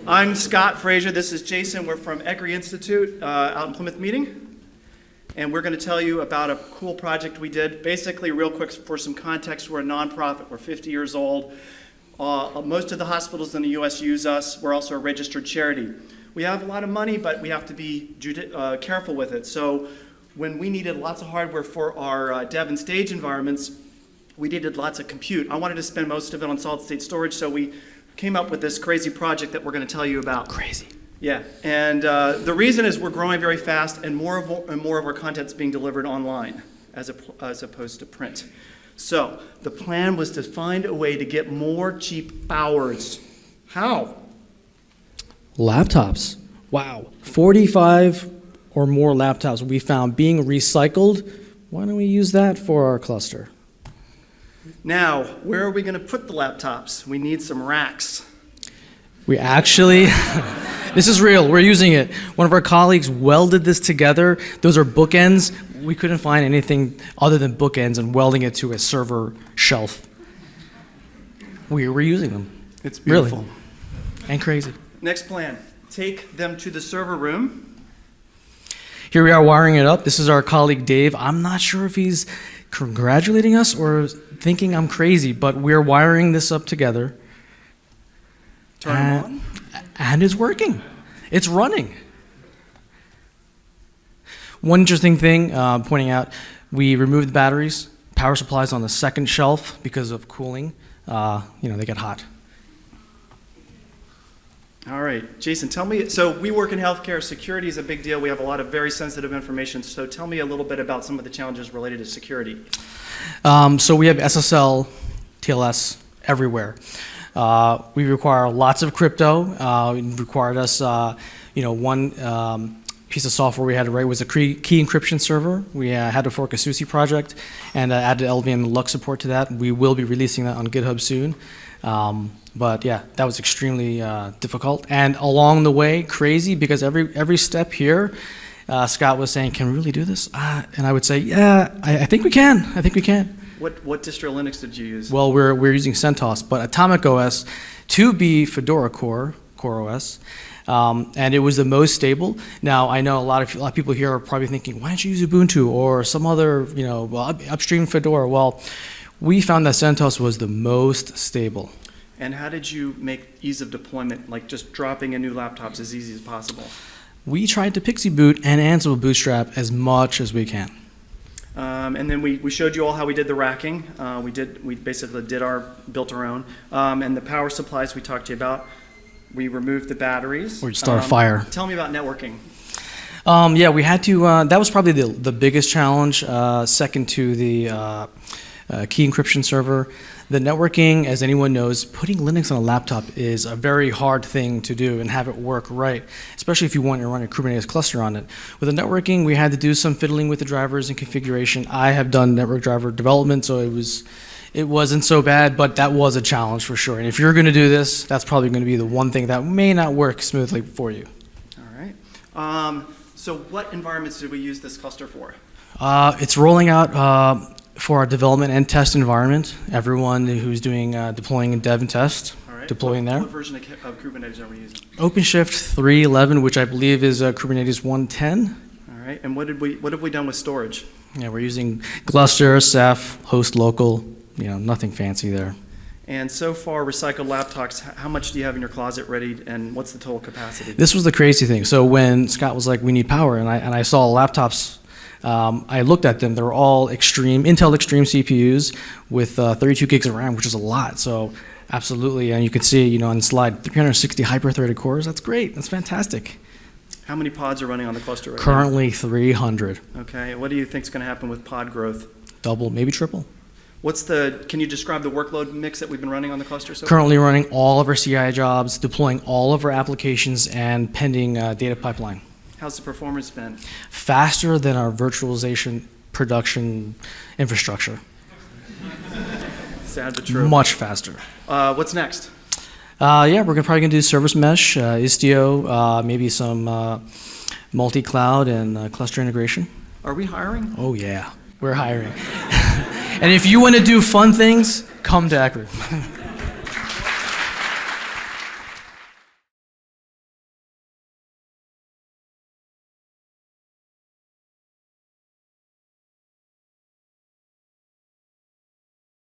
I'm Scott Fraser. This is Jason. We're from ECRI Institute out in Plymouth Meeting. And we're going to tell you about a cool project we did. Basically, real quick for some context, we're a nonprofit. We're 50 years old. Most of the hospitals in the U.S. use us. We're also a registered charity. We have a lot of money, but we have to be careful with it. So when we needed lots of hardware for our dev and stage environments, we needed lots of compute. I wanted to spend most of it on solid-state storage, so we came up with this crazy project that we're going to tell you about. Crazy. Yeah, and the reason is we're growing very fast, and more of our content's being delivered online as opposed to print. So the plan was to find a way to get more cheap powers. How? Laptops. Wow. 45 or more laptops we found being recycled. Why don't we use that for our cluster? Now, where are we going to put the laptops? We need some racks. We actually, this is real, we're using it. One of our colleagues welded this together. Those are bookends. We couldn't find anything other than bookends and welding it to a server shelf. We're using them. It's beautiful. Really. And crazy. Next plan, take them to the server room. Here we are wiring it up. This is our colleague Dave. I'm not sure if he's congratulating us or thinking I'm crazy, but we're wiring this up together. Turn them on. And it's working. It's running. One interesting thing, pointing out, we removed the batteries. Power supplies on the second shelf because of cooling. They get hot. All right, Jason, tell me, so we work in healthcare, security is a big deal. We have a lot of very sensitive information, so tell me a little bit about some of the challenges related to security. So we have SSL, TLS everywhere. We require lots of crypto. It required us, one piece of software we had to write was a key encryption server. We had to fork a SUSE project and added LVM and LUX support to that. We will be releasing that on GitHub soon. But yeah, that was extremely difficult. And along the way, crazy, because every step here, Scott was saying, can we really do this? And I would say, yeah, I think we can. I think we can. What distro Linux did you use? Well, we're using CentOS, but Atomic OS to be Fedora Core OS. And it was the most stable. Now, I know a lot of people here are probably thinking, why don't you use Ubuntu or some other, upstream Fedora? Well, we found that CentOS was the most stable. And how did you make ease of deployment, like just dropping in new laptops as easy as possible? We tried to Pixie boot and Ansible bootstrap as much as we can. And then we showed you all how we did the racking. We basically built our own. And the power supplies we talked to you about. We removed the batteries. Or start a fire. Tell me about networking. Yeah, we had to, that was probably the biggest challenge, second to the key encryption server. The networking, as anyone knows, putting Linux on a laptop is a very hard thing to do and have it work right, especially if you want to run a Kubernetes cluster on it. With the networking, we had to do some fiddling with the drivers and configuration. I have done network driver development, so it wasn't so bad, but that was a challenge for sure. And if you're going to do this, that's probably going to be the one thing that may not work smoothly for you. All right. So what environments did we use this cluster for? It's rolling out for our development and test environment. Everyone who's doing deploying and dev and test, right. Deploying there. What version of Kubernetes are we using? OpenShift 3.11, which I believe is Kubernetes 1.10. All right, and what have we done with storage? Yeah, we're using Gluster, Ceph, host local, nothing fancy there. And so far, recycled laptops, how much do you have in your closet ready, and what's the total capacity? This was the crazy thing. So when Scott was like, we need power, and I saw laptops, I looked at them. They were all Intel Extreme CPUs with 32 gigs of RAM, which is a lot. So absolutely, and you can see, on the slide, 360 hyper-threaded cores. That's great. That's fantastic. How many pods are running on the cluster right now? Currently 300. Okay. What do you think is going to happen with pod growth? Double, maybe triple. Can you describe the workload mix that we've been running on the cluster so far? Currently running all of our CI jobs, deploying all of our applications, and pending data pipeline. How's the performance been? Faster than our virtualization production infrastructure. Sad but true. Much faster. What's next? Yeah, we're probably going to do service mesh, Istio, maybe some multi-cloud and cluster integration. Are we hiring? Oh, yeah. We're hiring. And if you want to do fun things, come to ECRI.